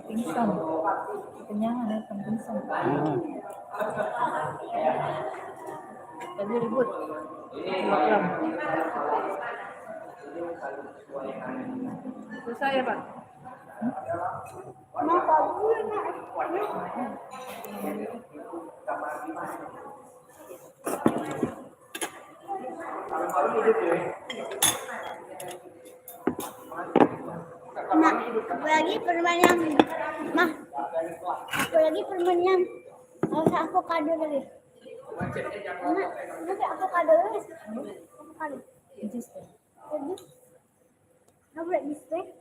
Pingsan, kenyangan ya, pingsan. Tadi ribut, program. Susah ya Pak? Kenapa gue Nah, apalagi permen yang mah, apalagi permen yang rasa avocado lagi. Nanti avocado lagi. Avocado. Jus. Jus. How about this way?